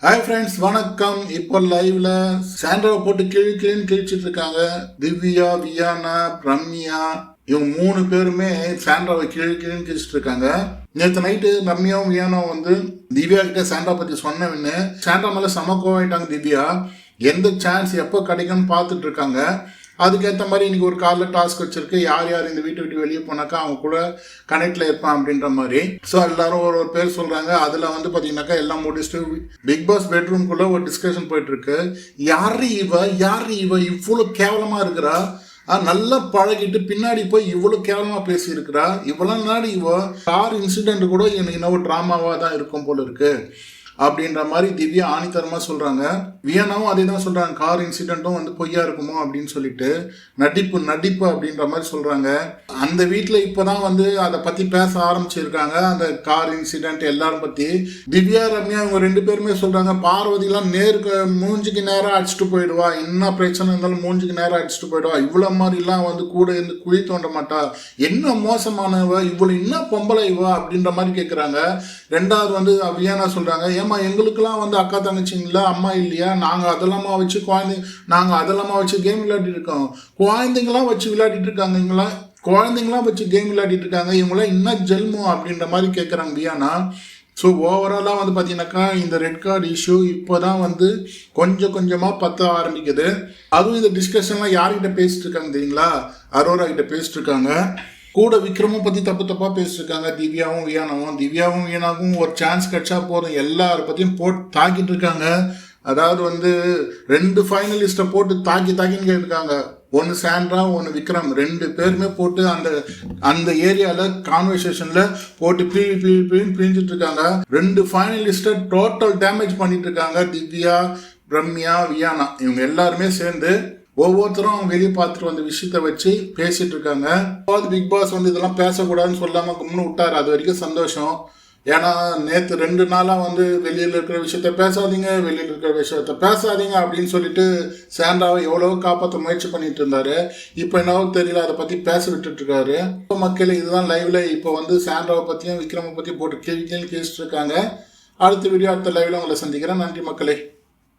Hi friends, வணக்கம். இப்போ லைவ்ல சாண்ட்ராவை போட்டு கிழிச்சிட்டு இருக்காங்க. திவ்யா, வியானா, ரம்யா இவங்க 3 பேருமே சாண்ட்ராவை கிழிச்சிட்டு இருக்காங்க. நேற்று நைட்டு ரம்யாவும் வியானாவும் வந்து திவ்யா கிட்ட சாண்ட்ரா பத்தி சொன்னவன்னு சாண்ட்ரா மேல சமக்கோவாயிட்டாங்க. திவ்யா எந்த சான்ஸ் எப்போ கிடைக்கும்னு பார்த்துட்டு இருக்காங்க. அதுக்கேற்ற மாதிரி இன்னைக்கு ஒரு காலில் டாஸ்க் வச்சிருக்கு. யார் யார் இந்த வீட்டை விட்டு வெளியே போனாக்கா அவங்க கூட கனெக்ட்ல இருப்பான் அப்படின்ற மாதிரி. ஸோ எல்லாரும் ஒரு பேர் சொல்றாங்க. அதில் வந்து பார்த்தீங்கன்னாக்கா எல்லாம் முடிச்சுட்டு பிக் பாஸ் பெட்ரூம்குள்ள ஒரு டிஸ்கஷன் போயிட்டு இருக்கு. யாரு இவ இவ்வளோ கேவலமா இருக்கிறா, நல்லா பழகிட்டு பின்னாடி போய் இவ்வளோ கேவலமா பேசி இருக்கிறா. இவ்வளோ நாள் கார் இன்சிடென்ட் கூட எனக்கு இன்னும் ட்ராமாவா தான் இருக்கும் போல இருக்கு அப்படின்ற மாதிரி திவ்யா ஆணித்தரமா சொல்றாங்க. வியானாவும் அதே தான் சொல்றாங்க, கார் இன்சிடென்ட்டும் வந்து பொய்யா இருக்குமோ அப்படின்னு சொல்லிட்டு நடிப்பு அப்படின்ற மாதிரி சொல்றாங்க. அந்த வீட்டில் இப்போதான் வந்து அதை பத்தி பேச ஆரம்பிச்சிருக்காங்க, அந்த கார் இன்சிடென்ட் எல்லாரும் பத்தி. திவ்யா, ரம்யா இவங்க 2 பேருமே சொல்றாங்க, பார்வதிலாம் மூஞ்சிக்கு நேரம் அடிச்சுட்டு போயிடுவா, என்ன பிரச்சனை இருந்தாலும் மூஞ்சிக்கு நேரம் அடிச்சுட்டு போயிடுவா, இவ்வளவு மாதிரிலாம் வந்து கூட இருந்து குழி தோண்ட மாட்டா, என்ன மோசமானவ இவ்வளவு, என்ன பொம்பளை இவா அப்படின்ற மாதிரி கேட்குறாங்க. 2வது வந்து வியானா சொல்றாங்க, எங்களுக்கெல்லாம் வந்து அக்கா தங்கச்சிங்களா, அம்மா இல்லையா, நாங்கள் அதெல்லாமா வச்சு கேம் விளையாடிட்டு இருக்கோம். குழந்தைங்களாம் வச்சு விளையாடிட்டு இருக்காங்க, குழந்தைங்களாம் வச்சு கேம் விளையாடிட்டு இருக்காங்க, இவங்களாம் இன்னும் ஜெல்மோ அப்படின்ற மாதிரி கேட்குறாங்க வியானா. ஸோ ஓவராலாக வந்து பார்த்தீங்கன்னாக்கா இந்த ரெட் கார்டு இஷ்யூ இப்போ தான் வந்து கொஞ்சம் கொஞ்சமாக பற்ற ஆரம்பிக்குது. அதுவும் இந்த டிஸ்கஷன்லாம் யார்கிட்ட பேசிட்டு இருக்காங்க தெரியுங்களா, அரோரா கிட்ட பேசிட்டு இருக்காங்க. கூட விக்ரமும் பற்றி தப்பாக பேசிருக்காங்க. திவ்யாவும் வியானாவும் ஒரு சான்ஸ் கிடைச்சா போதும் எல்லார பற்றியும் போட்டு தாக்கிட்டு இருக்காங்க. அதாவது வந்து 2 ஃபைனலிஸ்ட்டை போட்டு தாக்கின்னு கேட்டிருக்காங்க. ஒன்று சாண்ட்ரா, ஒன்று விக்ரம், 2 பேருமே போட்டு அந்த ஏரியாவில் கான்வர்சேஷனில் போட்டு பிரிஞ்சிட்டு இருக்காங்க. 2 ஃபைனலிஸ்ட்டை டோட்டல் டேமேஜ் பண்ணிட்டு இருக்காங்க. திவ்யா, ரம்யா, வியானா இவங்க எல்லாருமே சேர்ந்து ஒவ்வொருத்தரும் வெளியே பார்த்துட்டு வந்த விஷயத்த வச்சு பேசிட்டு இருக்காங்க. பிக் பாஸ் வந்து இதெல்லாம் பேசக்கூடாதுன்னு சொல்லாம கும்னு விட்டாரு. அது வரைக்கும் சந்தோஷம். ஏன்னா நேற்று 2 நாளாக வந்து வெளியில் இருக்கிற விஷயத்த பேசாதீங்க அப்படின்னு சொல்லிட்டு சாண்ட்ராவை எவ்வளோ காப்பாற்ற முயற்சி பண்ணிட்டு இருந்தாரு. இப்போ என்னவோ தெரியல, அதை பற்றி பேச விட்டுட்டு இருக்காரு. மக்களே, இதுதான் லைவ்ல இப்போ வந்து சாண்ட்ராவை பற்றியும் விக்ரமை பற்றி போட்டு கேள்வி கேட்டுட்டு இருக்காங்க. அடுத்த வீடியோ, அடுத்த லைவ்ல உங்களை சந்திக்கிறேன். நன்றி மக்களே.